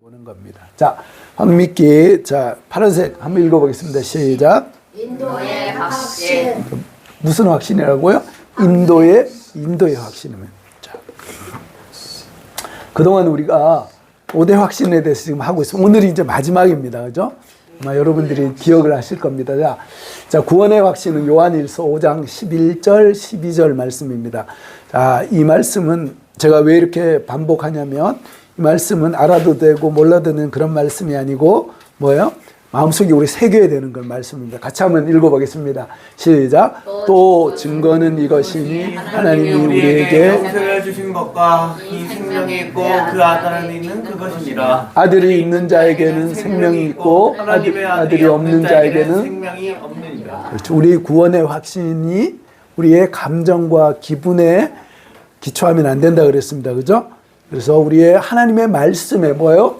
보는 겁니다. 자, 황미기, 자, 파란색 한번 읽어보겠습니다. 시작. 인도의 확신. 무슨 확신이라고요? 인도의 확신이면. 자, 그동안 우리가 5대 확신에 대해서 지금 하고 있습니다. 오늘이 이제 마지막입니다. 그죠? 아마 여러분들이 기억을 하실 겁니다. 자, 구원의 확신은 요한일서 5장 11절, 12절 말씀입니다. 자, 이 말씀은 제가 왜 이렇게 반복하냐면, 이 말씀은 알아도 되고 몰라도 되는 그런 말씀이 아니고 뭐예요? 마음속에 우리 새겨야 되는 그런 말씀입니다. 같이 한번 읽어보겠습니다. 시작. 또 증거는 이것이니 하나님이 우리에게 영생을 주신 것과 이 생명이 있고 그 아들은 있는 그것이니라. 아들이 있는 자에게는 생명이 있고 아들이 없는 자에게는 생명이 없느니라. 그렇죠. 우리 구원의 확신이 우리의 감정과 기분에 기초하면 안 된다 그랬습니다. 그죠? 그래서 우리의 하나님의 말씀에 뭐예요?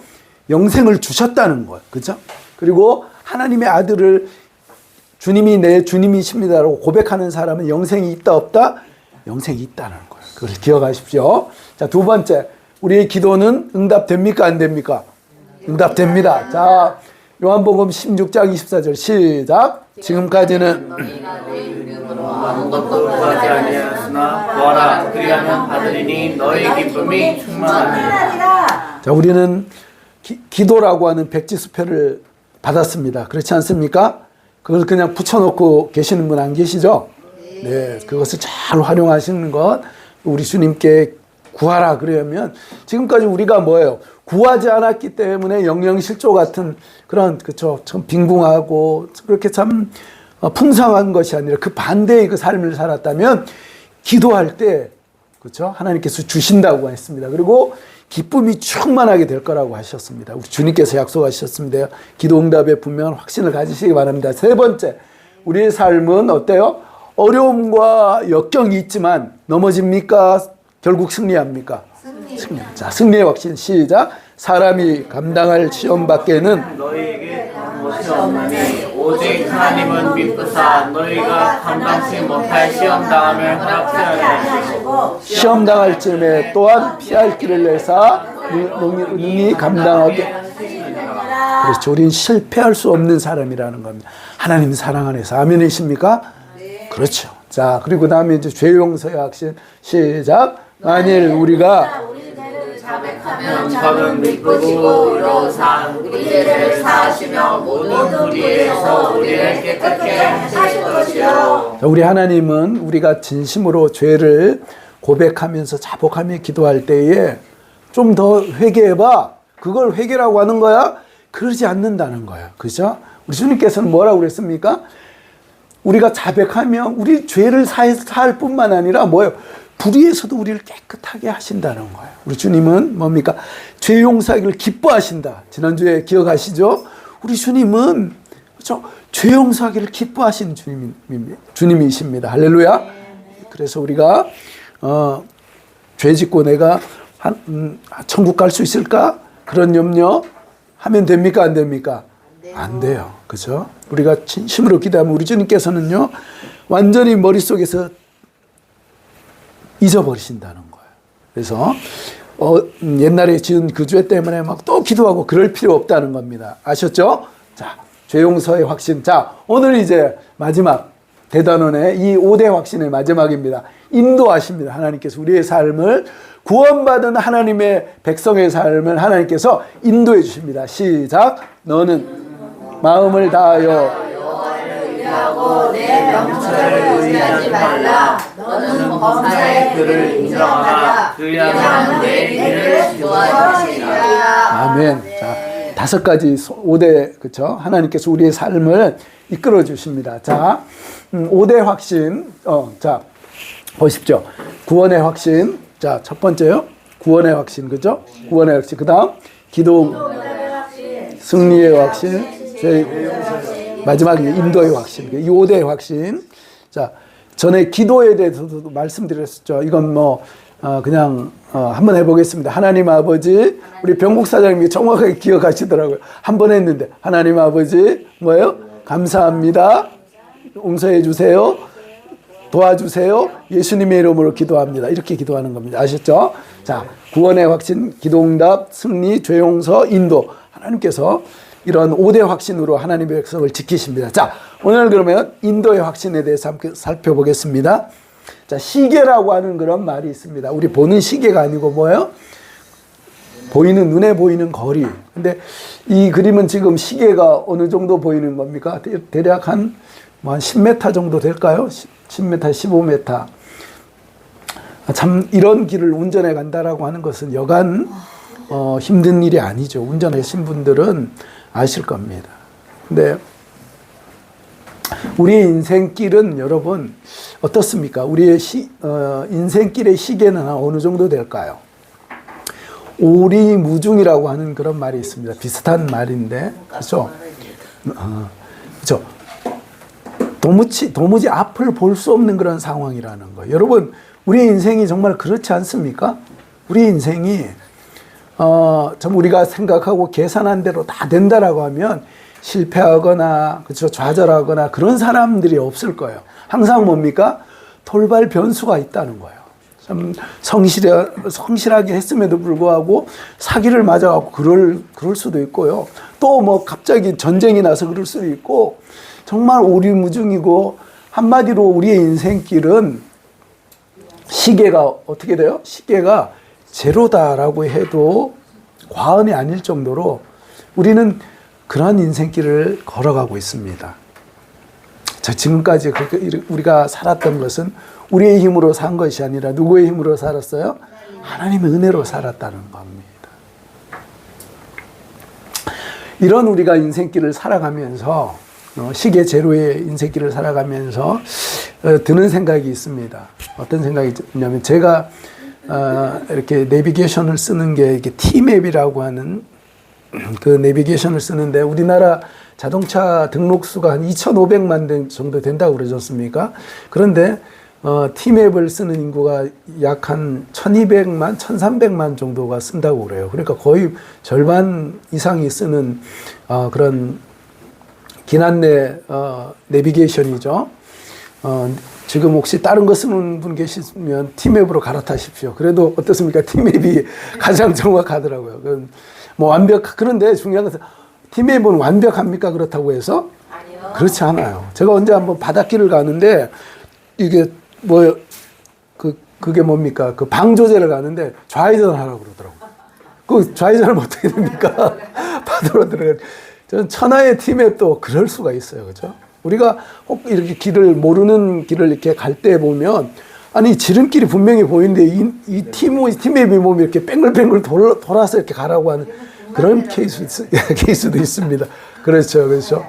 영생을 주셨다는 거예요. 그죠? 그리고 하나님의 아들을 주님이 내 주님이십니다라고 고백하는 사람은 영생이 있다 없다? 영생이 있다는 거예요. 그걸 기억하십시오. 자, 두 번째, 우리의 기도는 응답됩니까? 안 됩니까? 응답됩니다. 자, 요한복음 16장 24절 시작. 지금까지는 너희가 내 이름으로 아무것도 아무것도 구하지 아니하였으나 구하라 그리하면 받으리니 너희 기쁨이 충만하리라. 자, 우리는 기도라고 하는 백지수표를 받았습니다. 그렇지 않습니까? 그걸 그냥 붙여놓고 계시는 분 안 계시죠? 네, 그것을 잘 활용하시는 것. 우리 주님께 구하라 그러면 지금까지 우리가 뭐예요? 구하지 않았기 때문에 영영실조 같은 그런, 그쵸, 참 빈궁하고 그렇게 참 풍성한 것이 아니라 그 반대의 그 삶을 살았다면 기도할 때, 그쵸, 하나님께서 주신다고 했습니다. 그리고 기쁨이 충만하게 될 거라고 하셨습니다. 우리 주님께서 약속하셨습니다. 기도 응답에 분명한 확신을 가지시기 바랍니다. 세 번째, 우리의 삶은 어때요? 어려움과 역경이 있지만 넘어집니까? 결국 승리합니까? 승리. 자, 승리의 확신 시작. 사람이 감당할 시험 밖에는 너희에게 무엇이 없느니 오직 하나님은 믿으사 너희가 감당치 못할 시험 당함을 허락하시고 시험 당할 쯤에 또한 피할 길을 내사 능히 감당하게. 그렇죠. 우리는 실패할 수 없는 사람이라는 겁니다. 하나님 사랑 안에서. 아멘이십니까? 그렇죠. 자, 그리고 다음에 이제 죄 용서의 확신 시작. 만일 우리가 자백하면 저는 믿으시고 의로우사 우리 죄를 사하시며 모든 불의에서 우리를 깨끗게 하실 것이요. 우리 하나님은 우리가 진심으로 죄를 고백하면서 자복하며 기도할 때에 좀 더 회개해봐. 그걸 회개라고 하는 거야? 그러지 않는다는 거예요. 그죠? 우리 주님께서는 뭐라고 그랬습니까? 우리가 자백하며 우리 죄를 사할 뿐만 아니라 뭐예요? 불의에서도 우리를 깨끗하게 하신다는 거예요. 우리 주님은 뭡니까? 죄 용서하기를 기뻐하신다. 지난주에 기억하시죠? 우리 주님은 그렇죠? 죄 용서하기를 기뻐하신 주님이십니다. 할렐루야. 그래서 우리가 죄 짓고 내가 천국 갈 수 있을까? 그런 염려 하면 됩니까? 안 됩니까? 안 돼요. 그죠? 우리가 진심으로 기도하면 우리 주님께서는요, 완전히 머릿속에서 잊어버리신다는 거예요. 그래서 옛날에 지은 그 죄 때문에 막 또 기도하고 그럴 필요 없다는 겁니다. 아셨죠? 자, 죄 용서의 확신. 자, 오늘 이제 마지막 대단원의 이 5대 확신의 마지막입니다. 인도하십니다. 하나님께서 우리의 삶을 구원받은 하나님의 백성의 삶을 하나님께서 인도해 주십니다. 시작. 너는 마음을 다하여 하고 내 명철을 의지하지 말라. 너는 범사의 그를 인정하라. 그리하면 내 일을 도와주시리라. 아멘. 자, 5가지 5대, 그쵸? 하나님께서 우리의 삶을 이끌어 주십니다. 자, 5대 확신. 자, 보십시오. 구원의 확신. 자, 첫 번째요. 구원의 확신, 그죠? 구원의 확신. 그 다음, 기도, 승리의 확신, 마지막에 인도의 확신. 이 5대의 확신. 자, 전에 기도에 대해서도 말씀드렸었죠. 이건 뭐, 그냥, 한번 해보겠습니다. 하나님 아버지, 우리 병국 사장님이 정확하게 기억하시더라고요. 한 번 했는데, 하나님 아버지, 뭐예요? 감사합니다. 용서해 주세요. 도와주세요. 예수님의 이름으로 기도합니다. 이렇게 기도하는 겁니다. 아셨죠? 자, 구원의 확신, 기도응답, 승리, 죄용서, 인도. 하나님께서 이런 5대 확신으로 하나님의 백성을 지키십니다. 자, 오늘 그러면 인도의 확신에 대해서 함께 살펴보겠습니다. 자, 시계라고 하는 그런 말이 있습니다. 우리 보는 시계가 아니고 뭐예요? 보이는, 눈에 보이는 거리. 근데 이 그림은 지금 시계가 어느 정도 보이는 겁니까? 대략 한 10m 정도 될까요? 10m, 15m. 참, 이런 길을 운전해 간다라고 하는 것은 여간 힘든 일이 아니죠. 운전하신 분들은 아실 겁니다. 근데 우리의 인생길은 여러분 어떻습니까? 우리의 인생길의 시계는 어느 정도 될까요? 오리무중이라고 하는 그런 말이 있습니다. 비슷한 말인데, 그렇죠? 그렇죠? 도무지 앞을 볼 수 없는 그런 상황이라는 거예요. 여러분, 우리의 인생이 정말 그렇지 않습니까? 우리 인생이 좀 우리가 생각하고 계산한 대로 다 된다라고 하면 실패하거나, 그렇죠, 좌절하거나 그런 사람들이 없을 거예요. 항상 뭡니까? 돌발 변수가 있다는 거예요. 좀 성실하게 했음에도 불구하고 사기를 맞아갖고 그럴 수도 있고요. 또 뭐 갑자기 전쟁이 나서 그럴 수도 있고, 정말 오리무중이고, 한마디로 우리의 인생길은 시계가 어떻게 돼요? 시계가 제로다라고 해도 과언이 아닐 정도로 우리는 그런 인생길을 걸어가고 있습니다. 자, 지금까지 우리가 살았던 것은 우리의 힘으로 산 것이 아니라 누구의 힘으로 살았어요? 하나님의 은혜로 살았다는 겁니다. 이런 우리가 인생길을 살아가면서, 시계 제로의 인생길을 살아가면서 드는 생각이 있습니다. 어떤 생각이 있냐면, 제가 이렇게 내비게이션을 쓰는 게 이게 T맵이라고 하는 그 내비게이션을 쓰는데, 우리나라 자동차 등록수가 한 2,500만 정도 된다고 그러셨습니까? 그런데 T맵을 쓰는 인구가 약 한 1,200만, 1,300만 정도가 쓴다고 그래요. 그러니까 거의 절반 이상이 쓰는 그런 기난내 내비게이션이죠. 지금 혹시 다른 거 쓰는 분 계시면 T맵으로 갈아타십시오. 그래도 어떻습니까? T맵이 가장 정확하더라고요. 뭐 그런데 중요한 것은 T맵은 완벽합니까? 그렇다고 해서? 아니요. 그렇지 않아요. 제가 언제 한번 바닷길을 가는데, 이게 그게 뭡니까? 그 방 조절을 가는데 좌회전 하라고 그러더라고요. 그 좌회전을 어떻게 됩니까? 바다로 들어가. 저는 천하의 T맵도 그럴 수가 있어요. 그죠? 우리가 혹 이렇게 모르는 길을 이렇게 갈 때 보면, 아니, 지름길이 분명히 보이는데 이 T맵이 몸이 이렇게 뱅글뱅글 돌아서 이렇게 가라고 하는 그런 케이스도 있습니다. 그렇죠. 그렇죠.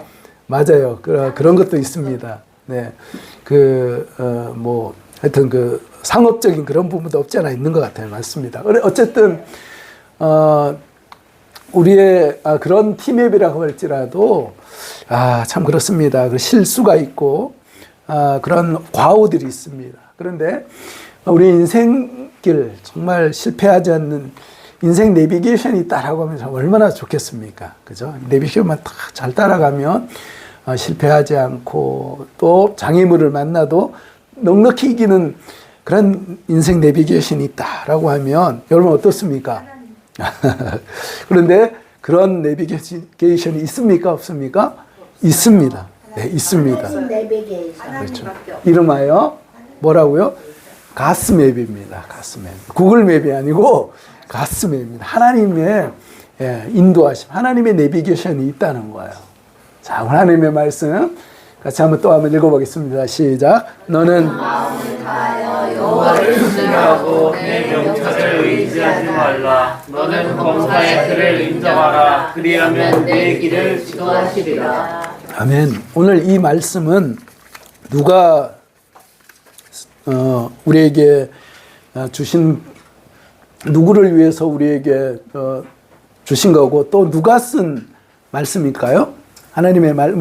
맞아요. 그런 것도 있습니다. 네. 하여튼 상업적인 그런 부분도 없지 않아 있는 것 같아요. 맞습니다. 어쨌든, 우리의 그런 T맵이라고 할지라도, 참 그렇습니다. 그 실수가 있고, 그런 과오들이 있습니다. 그런데 우리 인생길, 정말 실패하지 않는 인생 내비게이션이 있다라고 하면 얼마나 좋겠습니까? 그죠? 내비게이션만 잘 따라가면 실패하지 않고, 또 장애물을 만나도 넉넉히 이기는 그런 인생 내비게이션이 있다라고 하면 여러분 어떻습니까? 그런데 그런 내비게이션이 있습니까? 없습니까? 있습니다. 네, 있습니다. 그렇죠. 이름하여 뭐라고요? 가스맵입니다. 가스맵. 구글맵이 아니고 가스맵입니다. 하나님의 인도하심, 하나님의 내비게이션이 있다는 거예요. 자, 하나님의 말씀 같이 한번 읽어보겠습니다. 시작. 너는 마음을 다하여 여호와를 신뢰하고 내 명철을 의지하지 말라. 너는 범사의 그를 인정하라. 그리하면 내 길을 지도하시리라. 아멘. 오늘 이 말씀은 누가 우리에게 주신, 누구를 위해서 우리에게 주신 거고, 또 누가 쓴 말씀일까요? 하나님의 말.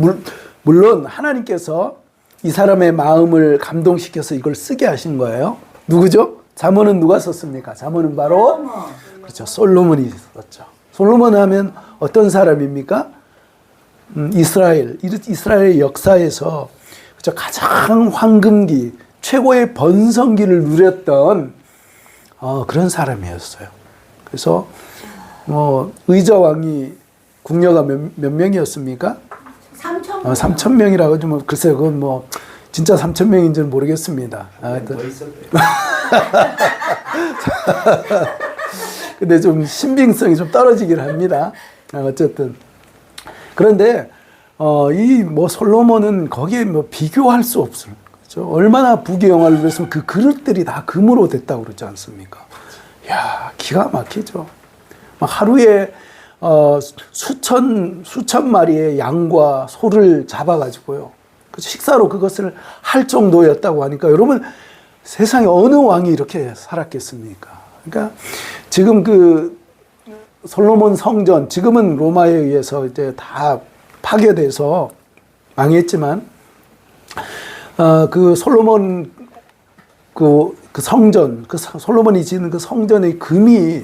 물론 하나님께서 이 사람의 마음을 감동시켜서 이걸 쓰게 하신 거예요. 누구죠? 잠언은 누가 썼습니까? 잠언은 바로 그렇죠, 솔로몬이 썼죠. 솔로몬 하면 어떤 사람입니까? 이스라엘의 역사에서 그렇죠, 가장 황금기, 최고의 번성기를 누렸던 그런 사람이었어요. 그래서 의자왕이 궁녀가 몇 명이었습니까? 3천 3천 명이라고 좀 글쎄요, 그건 뭐 진짜 3천 명인지는 모르겠습니다. 근데 좀 신빙성이 좀 떨어지긴 합니다. 어쨌든 그런데 이 뭐 솔로몬은 거기에 뭐 비교할 수 없어요. 그렇죠? 얼마나 부귀영화를 위해서 그 그릇들이 다 금으로 됐다고 그러지 않습니까? 야, 기가 막히죠. 막 하루에 수천 마리의 양과 소를 잡아가지고요. 그 식사로 그것을 할 정도였다고 하니까 여러분 세상에 어느 왕이 이렇게 살았겠습니까? 그러니까 지금 그 솔로몬 성전 지금은 로마에 의해서 이제 다 파괴돼서 망했지만 그 솔로몬 그 성전 솔로몬이 지은 그 성전의 금이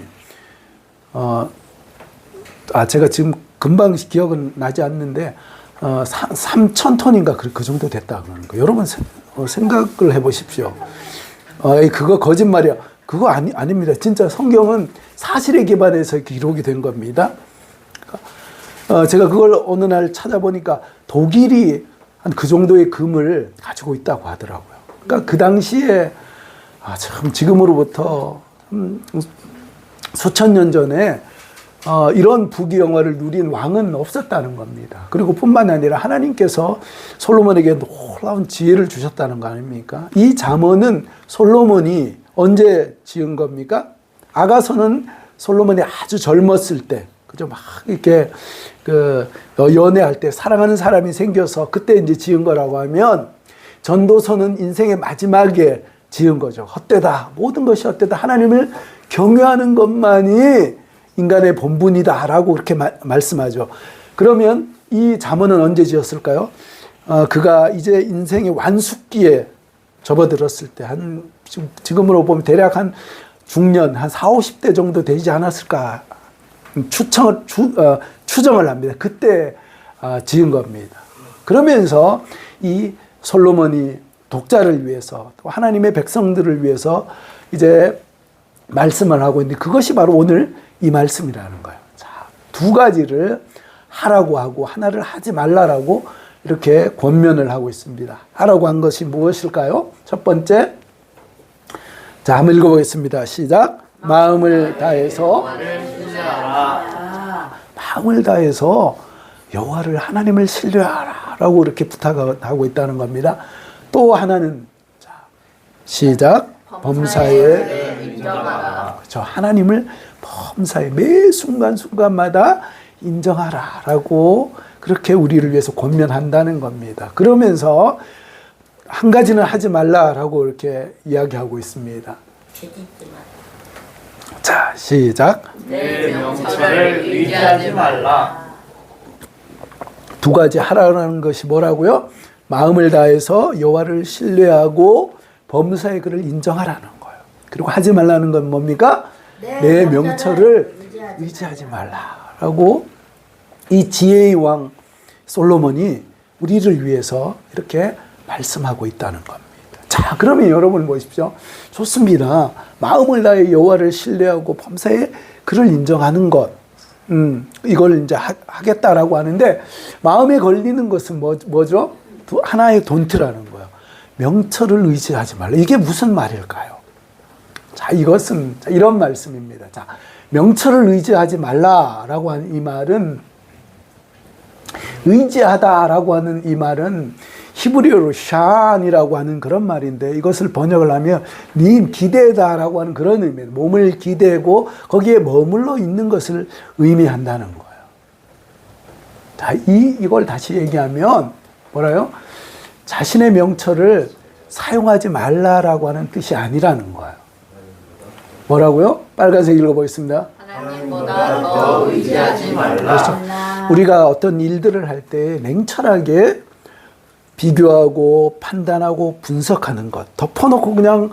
제가 지금 금방 기억은 나지 않는데 3,000톤인가 그 정도 됐다 그러는 거예요. 여러분 생각을 해보십시오. 그거 거짓말이야. 그거 아닙니다. 진짜 성경은 사실에 기반해서 기록이 된 겁니다. 제가 그걸 어느 날 찾아보니까 독일이 한 그 정도의 금을 가지고 있다고 하더라고요. 그러니까 그 당시에 참 지금으로부터 수천 년 전에 이런 부귀영화를 누린 왕은 없었다는 겁니다. 그리고 뿐만 아니라 하나님께서 솔로몬에게 놀라운 지혜를 주셨다는 거 아닙니까? 이 잠언은 솔로몬이 언제 지은 겁니까? 아가서는 솔로몬이 아주 젊었을 때, 그죠? 막 이렇게 연애할 때 사랑하는 사람이 생겨서 그때 이제 지은 거라고 하면, 전도서는 인생의 마지막에 지은 거죠. 헛되다. 모든 것이 헛되다. 하나님을 경외하는 것만이 인간의 본분이다라고 그렇게 말씀하죠. 그러면 이 잠언은 언제 지었을까요? 그가 이제 인생의 완숙기에 접어들었을 때, 지금으로 보면 대략 한 중년, 한 40, 50대 정도 되지 않았을까 추정을 합니다. 그때 지은 겁니다. 그러면서 이 솔로몬이 독자를 위해서 또 하나님의 백성들을 위해서 이제 말씀을 하고 있는데, 그것이 바로 오늘 이 말씀이라는 거예요. 자, 두 가지를 하라고 하고 하나를 하지 말라라고 이렇게 권면을 하고 있습니다. 하라고 한 것이 무엇일까요? 첫 번째, 자, 한번 읽어보겠습니다. 시작. 마음을 다해서 마음을 다해서 여호와를 하나님을 신뢰하라라고 이렇게 부탁하고 있다는 겁니다. 또 하나는, 자, 시작. 범사에 인정하라. 그렇죠. 하나님을 범사에 매 순간순간마다 인정하라라고 그렇게 우리를 위해서 권면한다는 겁니다. 그러면서 한 가지는 하지 말라라고 이렇게 이야기하고 있습니다. 자, 시작. 내 명철을 의지하지 말라. 두 가지 하라는 것이 뭐라고요? 마음을 다해서 여호와를 신뢰하고 범사의 그를 인정하라는 거예요. 그리고 하지 말라는 건 뭡니까? 내 명철을 의지하지 말라라고 이 지혜의 왕 솔로몬이 우리를 위해서 이렇게 말씀하고 있다는 겁니다. 자, 그러면 여러분 보십시오. 좋습니다. 마음을 다해 여호와를 신뢰하고 범사에 그를 인정하는 것, 이걸 이제 하겠다라고 하는데, 마음에 걸리는 것은 뭐죠? 하나의 돈트라는 거예요. 명철을 의지하지 말라. 이게 무슨 말일까요? 자, 이것은 이런 말씀입니다. 자, 명철을 의지하지 말라라고 하는 이 말은, 의지하다라고 하는 이 말은 히브리어로 샨이라고 하는 그런 말인데, 이것을 번역을 하면 기대다라고 하는 그런 의미예요. 몸을 기대고 거기에 머물러 있는 것을 의미한다는 거예요. 자, 이걸 다시 얘기하면 뭐라요? 자신의 명철을 사용하지 말라라고 하는 뜻이 아니라는 거예요. 뭐라고요? 빨간색 읽어보겠습니다. 하나님보다 더 의지하지 말라. 우리가 어떤 일들을 할 때 냉철하게 비교하고 판단하고 분석하는 것, 덮어놓고 그냥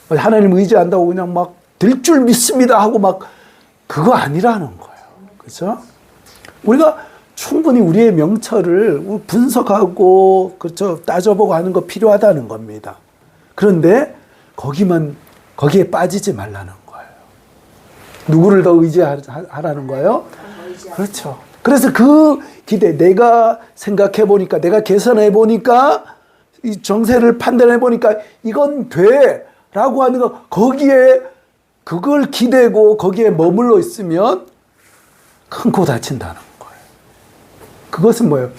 하나님 의지한다고 그냥 막 될 줄 믿습니다 하고 막, 그거 아니라는 거예요. 그렇죠? 우리가 충분히 우리의 명철을 분석하고, 그렇죠, 따져보고 하는 거 필요하다는 겁니다. 그런데 거기에 빠지지 말라는 거예요. 누구를 더 의지하라는 거예요? 그렇죠. 그래서 그 기대, 내가 생각해 보니까, 내가 계산해 보니까, 이 정세를 판단해 보니까 이건 돼 라고 하는 거, 거기에 그걸 기대고 거기에 머물러 있으면 큰 코 다친다는 거예요. 그것은 뭐예요?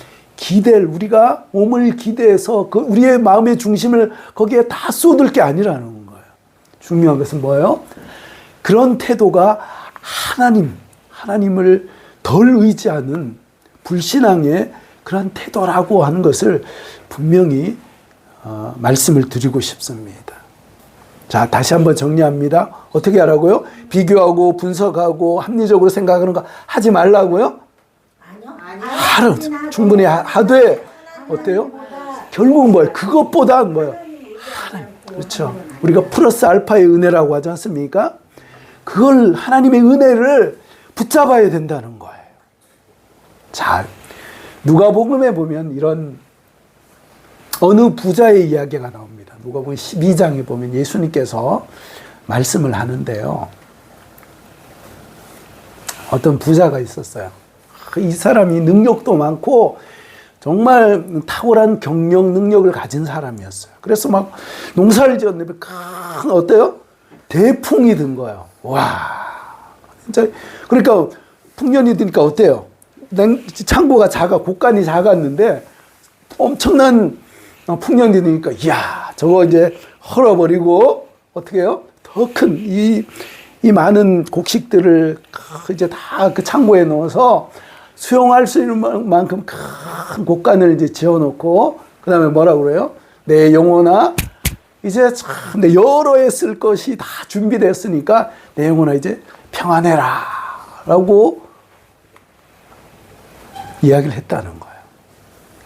우리가 몸을 기대해서 우리의 마음의 중심을 거기에 다 쏟을 게 아니라는 거예요. 중요한 것은 뭐예요? 그런 태도가 하나님을 덜 의지하는 불신앙의 그런 태도라고 하는 것을 분명히 말씀을 드리고 싶습니다. 자, 다시 한번 정리합니다. 어떻게 하라고요? 비교하고 분석하고 합리적으로 생각하는 거 하지 말라고요? 아니요. 충분히 하되 어때요? 결국은 뭐예요? 그것보다 뭐예요? 하나님. 그렇죠. 우리가 플러스 알파의 은혜라고 하지 않습니까? 그걸 하나님의 은혜를 붙잡아야 된다는 거예요. 자, 누가복음에 보면 이런 어느 부자의 이야기가 나옵니다. 누가복음 12장에 보면 예수님께서 말씀을 하는데요. 어떤 부자가 있었어요. 이 사람이 능력도 많고 정말 탁월한 경영 능력을 가진 사람이었어요. 그래서 막 농사를 지었는데 어때요? 대풍이 든 거예요. 와, 진짜. 그러니까 풍년이 드니까 어때요? 창고가 곡간이 작았는데 엄청난 풍년이 드니까, 이야, 저거 이제 헐어버리고 어떻게 해요? 더 큰 이 많은 곡식들을 이제 다 그 창고에 넣어서 수용할 수 있는 만큼 큰 곡간을 이제 지어놓고, 그 다음에 뭐라고 그래요? 내 영혼아, 이제 참 내 여러 해 쓸 것이 다 준비됐으니까 내 영혼아 이제 평안해라 라고 이야기를 했다는 거예요.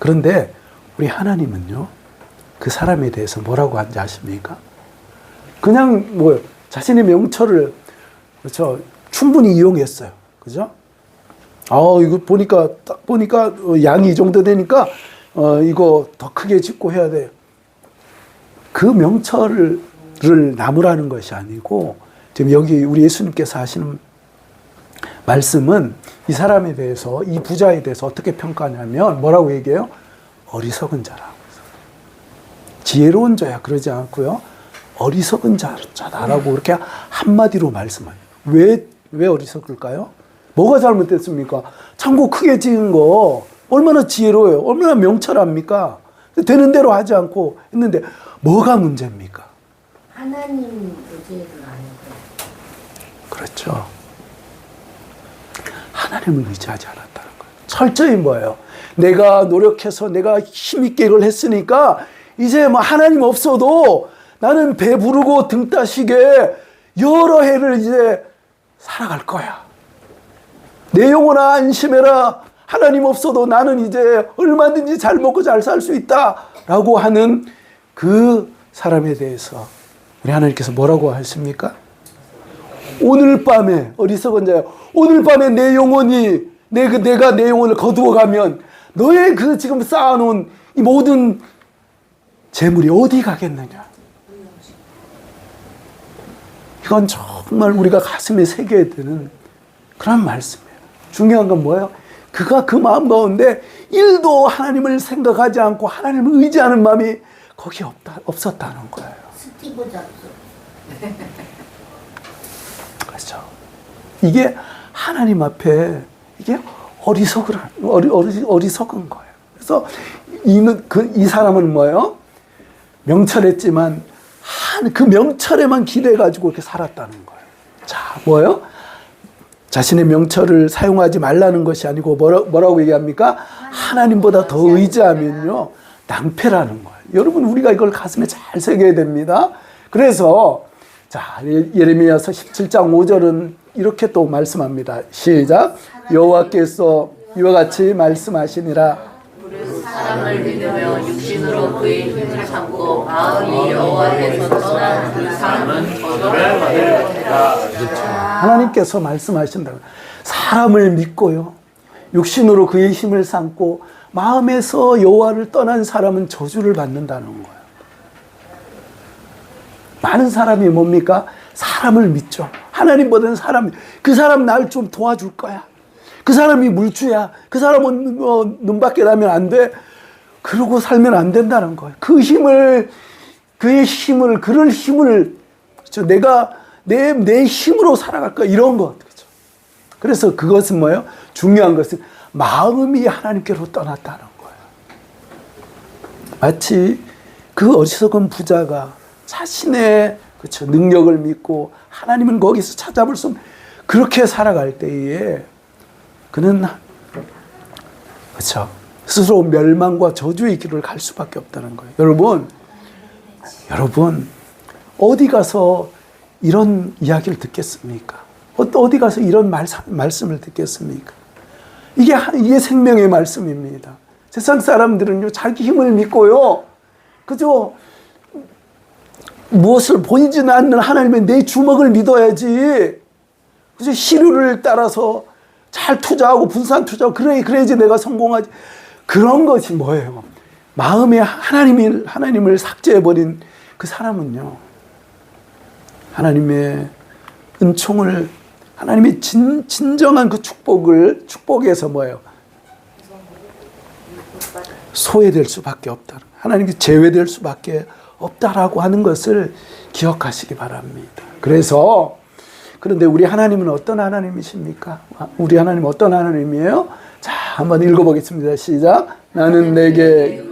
그런데 우리 하나님은요, 그 사람에 대해서 뭐라고 하는지 아십니까? 그냥 자신의 명철을, 그렇죠, 충분히 이용했어요. 그죠? 이거 딱 보니까 양이 이 정도 되니까 이거 더 크게 짓고 해야 돼요. 그 명철을 나무라는 것이 아니고, 지금 여기 우리 예수님께서 하시는 말씀은 이 사람에 대해서, 이 부자에 대해서 어떻게 평가하냐면 뭐라고 얘기해요? 어리석은 자라고. 지혜로운 자야 그러지 않고요, 어리석은 자다라고 그렇게 한마디로 말씀해요. 왜 어리석을까요? 뭐가 잘못됐습니까? 창고 크게 지은 거 얼마나 지혜로워요? 얼마나 명철합니까? 되는 대로 하지 않고 했는데 뭐가 문제입니까? 하나님 의지를 아니고. 그렇죠. 하나님을 의지하지 않았다는 거예요. 철저히 뭐예요? 내가 노력해서 내가 힘있게 이걸 했으니까 이제 뭐 하나님 없어도 나는 배부르고 등 따시게 여러 해를 이제 살아갈 거야. 내 영혼아 안심해라. 하나님 없어도 나는 이제 얼마든지 잘 먹고 잘 살 수 있다 라고 하는 그 사람에 대해서 우리 하나님께서 뭐라고 하십니까? 오늘 밤에, 어리석은 자야, 오늘 밤에 내 영혼이, 내가 내 영혼을 거두어가면 너의 그 지금 쌓아놓은 이 모든 재물이 어디 가겠느냐. 이건 정말 우리가 가슴에 새겨야 되는 그런 말씀이에요. 중요한 건 뭐예요? 그가 그 마음 가운데 1도 하나님을 생각하지 않고 하나님을 의지하는 마음이 거기에 없었다는 거예요. 스티브 잡스. 그렇죠. 이게 하나님 앞에 이게 어리석은 거예요. 그래서 이 사람은 뭐예요? 명철했지만 그 명철에만 기대가지고 이렇게 살았다는 거예요. 자, 뭐예요? 자신의 명철을 사용하지 말라는 것이 아니고 뭐라고 얘기합니까? 하나님보다 더 의지하면요, 낭패라는 거예요. 여러분, 우리가 이걸 가슴에 잘 새겨야 됩니다. 그래서 자, 예레미야서 17장 5절은 이렇게 또 말씀합니다. 시작. 여호와께서 이와 같이 말씀하시니라. 사람을 믿으며 육신으로 그의 힘을 참고 마음이 여호와께서 떠난 그 사람은 거절을 받을 것이다. 하나님께서 말씀하신다고. 사람을 믿고요, 육신으로 그의 힘을 삼고 마음에서 여호와를 떠난 사람은 저주를 받는다는 거예요. 많은 사람이 뭡니까? 사람을 믿죠. 하나님보다는 그 사람 날 좀 도와줄 거야. 그 사람이 물주야. 그 사람은 눈밖에 나면 안 돼. 그러고 살면 안 된다는 거예요. 그럴 힘을, 그렇죠. 내가 내 힘으로 살아갈 거야. 이런 것. 그렇죠. 그래서 그것은 뭐예요? 중요한 것은 마음이 하나님께로 떠났다는 거예요. 마치 그 어리석은 부자가 자신의 그렇죠. 능력을 믿고 하나님은 거기서 찾아볼 수 없는 그렇게 살아갈 때에 그는 그렇죠. 스스로 멸망과 저주의 길을 갈 수밖에 없다는 거예요. 여러분 어디 가서 이런 이야기를 듣겠습니까? 어디 가서 이런 말씀을 듣겠습니까? 이게 생명의 말씀입니다. 세상 사람들은요 자기 힘을 믿고요 그저 무엇을 보이지는 않는 하나님의 내 주먹을 믿어야지. 그래서 시류를 따라서 잘 투자하고 분산 투자하고 그래야지 내가 성공하지. 그런 것이 뭐예요? 마음에 하나님을 삭제해버린 그 사람은요. 하나님의 은총을 하나님의 진정한 그 축복에서 뭐예요? 소외될 수밖에 없다. 하나님께 제외될 수밖에 없다라고 하는 것을 기억하시기 바랍니다. 그런데 우리 하나님은 어떤 하나님이십니까? 우리 하나님은 어떤 하나님이에요? 자, 한번 읽어보겠습니다. 시작. 나는 내게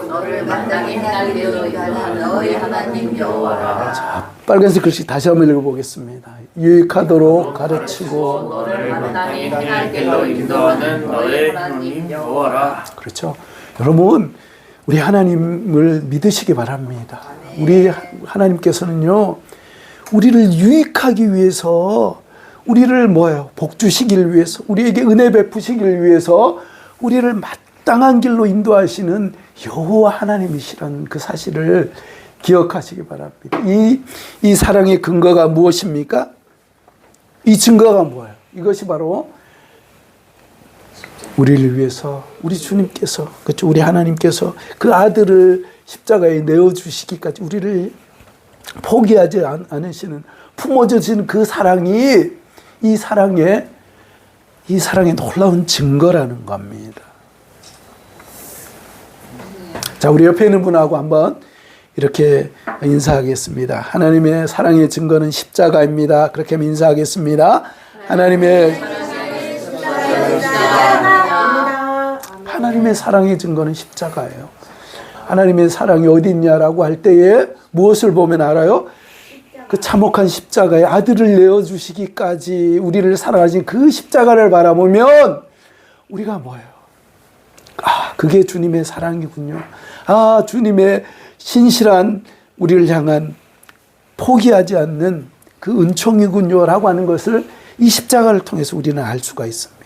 너를 마땅히 행하게 되어 하는 너의 하나님 여호와라. 자, 빨간색 글씨 다시 한번 읽어보겠습니다. 유익하도록 가르치고 너를 마땅히 행하게 길로 인도하는 너의 하나님 여호와라. 그렇죠. 여러분 우리 하나님을 믿으시기 바랍니다. 우리 하나님께서는요 우리를 유익하기 위해서 우리를 복 주시길 위해서 우리에게 은혜 베푸시길 위해서 우리를 마땅한 길로 인도하시는 여호와 하나님이시라는 그 사실을 기억하시기 바랍니다. 이 사랑의 근거가 무엇입니까? 이 증거가 뭐예요? 이것이 바로 우리를 위해서 우리 주님께서 그렇죠. 우리 하나님께서 그 아들을 십자가에 내어주시기까지 우리를 포기하지 않으시는 품어주시는 그 사랑이 이 사랑의 놀라운 증거라는 겁니다. 자, 우리 옆에 있는 분하고 한번 이렇게 인사하겠습니다. 하나님의 사랑의 증거는 십자가입니다. 그렇게 인사하겠습니다. 하나님의 사랑의 증거는 십자가예요. 하나님의 사랑이 어디 있냐라고 할 때에 무엇을 보면 알아요? 그 참혹한 십자가에 아들을 내어주시기까지 우리를 사랑하신 그 십자가를 바라보면 우리가 뭐예요? 그게 주님의 사랑이군요. 주님의 신실한 우리를 향한 포기하지 않는 그 은총이군요 라고 하는 것을 이 십자가를 통해서 우리는 알 수가 있습니다.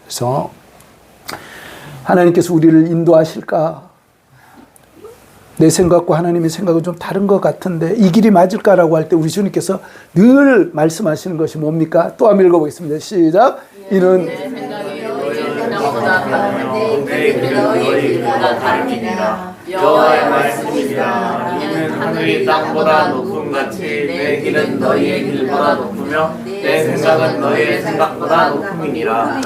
그래서 하나님께서 우리를 인도하실까? 내 생각과 하나님의 생각은 좀 다른 것 같은데 이 길이 맞을까라고 할 때 우리 주님께서 늘 말씀하시는 것이 뭡니까? 또 한번 읽어보겠습니다. 시작. 이는 내 생각이 너희 생각보다 다르며 내 길은 너희 길보다 다르니라. 여호와의 말씀이니라. 이는 하늘이 땅보다 높음 같이 내 길은 너희의 길보다 높으며 내 생각은 너희의 생각보다 높음이니라.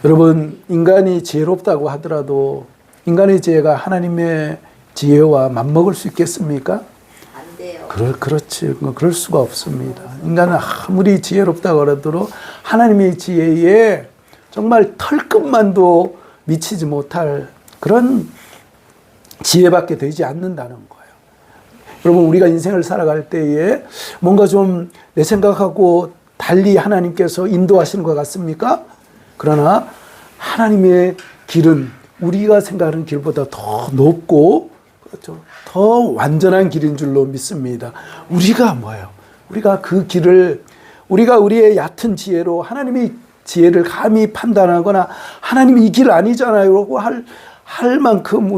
여러분 인간이 지혜롭다고 하더라도 인간의 지혜가 하나님의 지혜와 맞먹을 수 있겠습니까? 안 돼요. 그렇지. 그럴 수가 없습니다. 인간은 아무리 지혜롭다고 하더라도 하나님의 지혜에 정말 털끝만도 미치지 못할 그런 지혜밖에 되지 않는다는 거예요. 여러분 우리가 인생을 살아갈 때에 뭔가 좀 내 생각하고 달리 하나님께서 인도하시는 것 같습니까? 그러나 하나님의 길은 우리가 생각하는 길보다 더 높고 그렇죠. 더 완전한 길인 줄로 믿습니다. 우리가 뭐예요? 우리가 그 길을 우리가 우리의 얕은 지혜로 하나님의 지혜를 감히 판단하거나 하나님이 이 길 아니잖아요 라고 할 만큼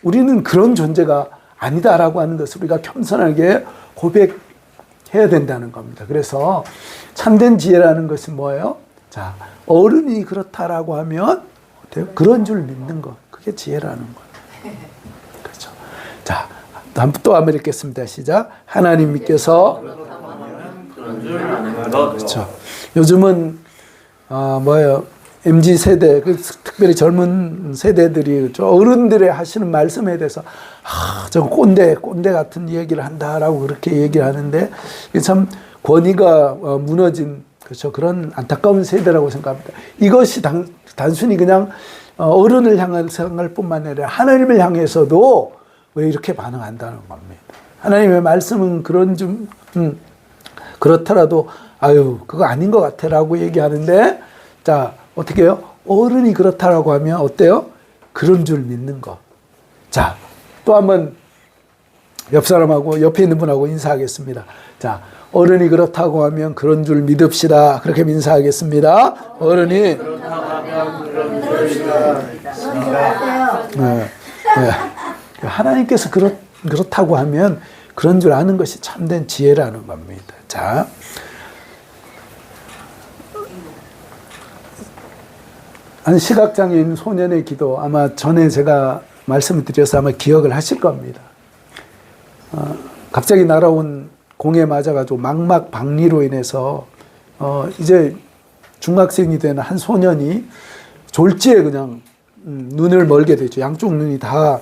우리는 그런 존재가 아니다라고 하는 것을 우리가 겸손하게 고백해야 된다는 겁니다. 그래서 참된 지혜라는 것은 뭐예요? 자, 어른이 그렇다라고 하면 그런 줄 믿는 것. 그게 지혜라는 거예요. 그렇죠. 자, 또 한번 읽겠습니다. 시작. 하나님께서 그런 줄 아는 것. 그렇죠. 요즘은 뭐예요? MZ 세대, 특별히 젊은 세대들이 저 어른들의 하시는 말씀에 대해서 저 꼰대 같은 얘기를 한다라고 그렇게 얘기를 하는데 이게 참 권위가 무너진 그렇죠. 그런 안타까운 세대라고 생각합니다. 이것이 단순히 그냥 어른을 향한 생각할 뿐만 아니라 하나님을 향해서도 왜 이렇게 반응한다는 겁니다. 하나님의 말씀은 그런 좀 그렇더라도 아유 그거 아닌 것 같아라고 얘기하는데 자 어떻게 해요? 어른이 그렇다라고 하면 어때요? 그런 줄 믿는 거. 자 또 한번 옆 사람하고 옆에 있는 분하고 인사하겠습니다. 자 어른이 그렇다고 하면 그런 줄 믿읍시다. 그렇게 인사하겠습니다. 어른이 그렇다고 하면 그런 줄 믿습니다. 네. 하나님께서 그렇다고 하면 그런 줄 아는 것이 참된 지혜라는 겁니다. 자, 한 시각장애인 소년의 기도 아마 전에 제가 말씀을 드려서 아마 기억을 하실 겁니다. 갑자기 날아온 공에 맞아가지고 망막 박리로 인해서 이제 중학생이 되는 한 소년이 졸지에 그냥 눈을 멀게 되죠. 양쪽 눈이 다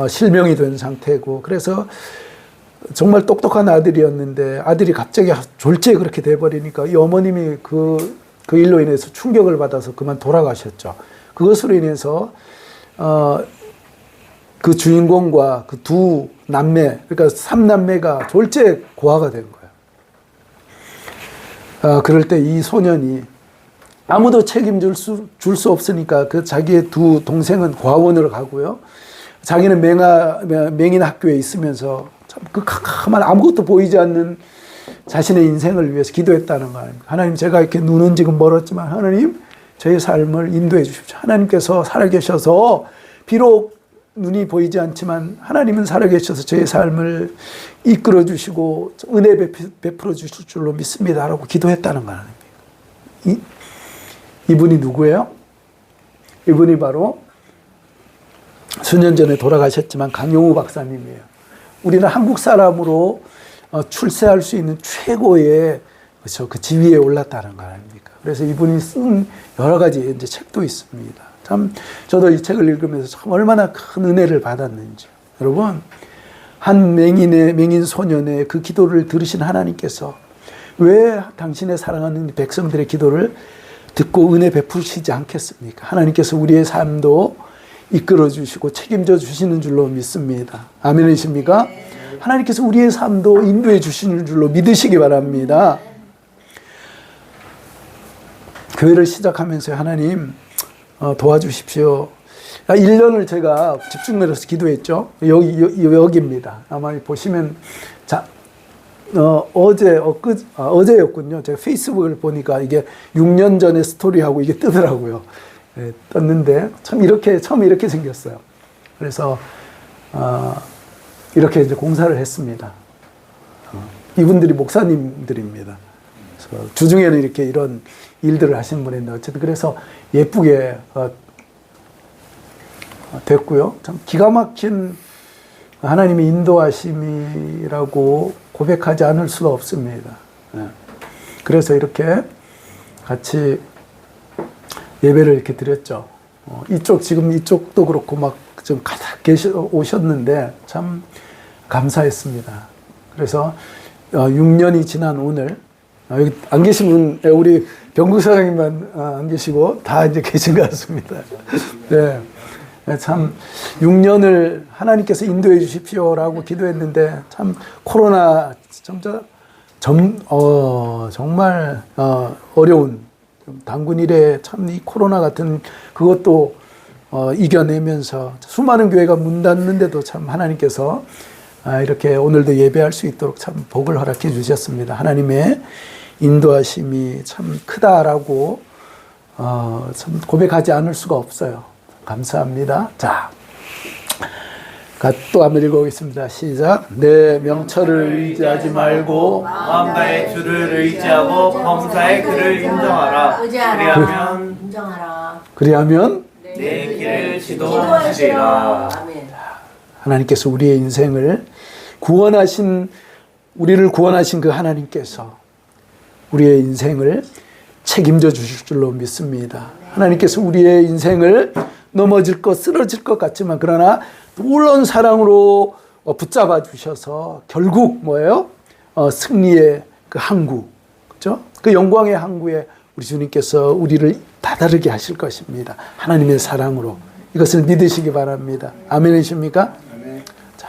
실명이 된 상태고 그래서 정말 똑똑한 아들이었는데 아들이 갑자기 졸지에 그렇게 돼버리니까 이 어머님이 그 일로 인해서 충격을 받아서 그만 돌아가셨죠. 그것으로 인해서 그 주인공과 그 두 남매 그러니까 3남매가 졸지에 고아가 된 거예요. 그럴 때 이 소년이 아무도 책임질 수 없으니까 그 자기의 두 동생은 고아원으로 가고요. 자기는 맹인 학교에 있으면서 참 그 캄캄한 아무것도 보이지 않는 자신의 인생을 위해서 기도했다는 거 아닙니까? 하나님 제가 이렇게 눈은 지금 멀었지만 하나님 저의 삶을 인도해 주십시오. 하나님께서 살아계셔서 비록 눈이 보이지 않지만 하나님은 살아계셔서 저의 삶을 이끌어 주시고 은혜 베풀어 주실 줄로 믿습니다. 라고 기도했다는 거 아닙니까? 이분이 누구예요? 이분이 바로 수년 전에 돌아가셨지만 강용우 박사님이에요. 우리는 한국 사람으로 출세할 수 있는 최고의 그렇죠. 그 지위에 올랐다는 거 아닙니까? 그래서 이분이 쓴 여러 가지 이제 책도 있습니다. 참 저도 이 책을 읽으면서 참 얼마나 큰 은혜를 받았는지. 여러분 한 맹인 소년의 그 기도를 들으신 하나님께서 왜 당신의 사랑하는 백성들의 기도를 듣고 은혜 베푸시지 않겠습니까? 하나님께서 우리의 삶도 이끌어 주시고 책임져 주시는 줄로 믿습니다. 아멘이십니까? 하나님께서 우리의 삶도 인도해 주시는 줄로 믿으시기 바랍니다. 교회를 시작하면서 하나님 도와주십시오. 1년을 제가 집중해서 기도했죠. 여기입니다. 아마 보시면 어제였군요. 제가 페이스북을 보니까 이게 6년 전의 스토리하고 이게 뜨더라고요. 네, 떴는데 처음 이렇게 생겼어요. 그래서 이렇게 이제 공사를 했습니다. 이분들이 목사님들입니다. 그래서 주중에는 이렇게 이런 일들을 하시는 분인데 어쨌든 그래서 예쁘게 됐고요. 참 기가 막힌 하나님의 인도하심이라고 고백하지 않을 수가 없습니다. 그래서 이렇게 같이 예배를 이렇게 드렸죠. 지금 이쪽도 그렇고 막 좀 가득 오셨는데 참 감사했습니다. 그래서 6년이 지난 오늘 여기 안 계신 분 우리 병국 사장님만 안 계시고 다 이제 계신 것 같습니다. 네. 참 6년을 하나님께서 인도해 주십시오라고 기도했는데 참 코로나 정말 어려운 단군 이래 참 이 코로나 같은 그것도 이겨내면서 수많은 교회가 문 닫는데도 참 하나님께서 이렇게 오늘도 예배할 수 있도록 참 복을 허락해 주셨습니다. 하나님의 인도하심이 참 크다라고 참 고백하지 않을 수가 없어요. 감사합니다. 자, 또 한번 읽어보겠습니다. 시작. 내 명철을 의지하지 말고 마음 다해 주를 의지하고 범사의 그를 인정하라. 그리하면 내 길을 지도하시리라. 하나님께서 우리의 인생을 우리를 구원하신 그 하나님께서 우리의 인생을 책임져 주실 줄로 믿습니다. 하나님께서 우리의 인생을 넘어질 것, 쓰러질 것 같지만 그러나 놀라운 사랑으로 붙잡아 주셔서 결국 뭐예요? 승리의 그 항구, 그렇죠? 그 영광의 항구에 우리 주님께서 우리를 다다르게 하실 것입니다. 하나님의 사랑으로. 이것을 믿으시기 바랍니다. 아멘이십니까? 자,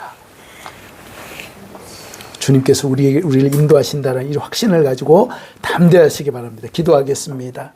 주님께서 우리를 인도하신다는 이 확신을 가지고 담대하시기 바랍니다. 기도하겠습니다.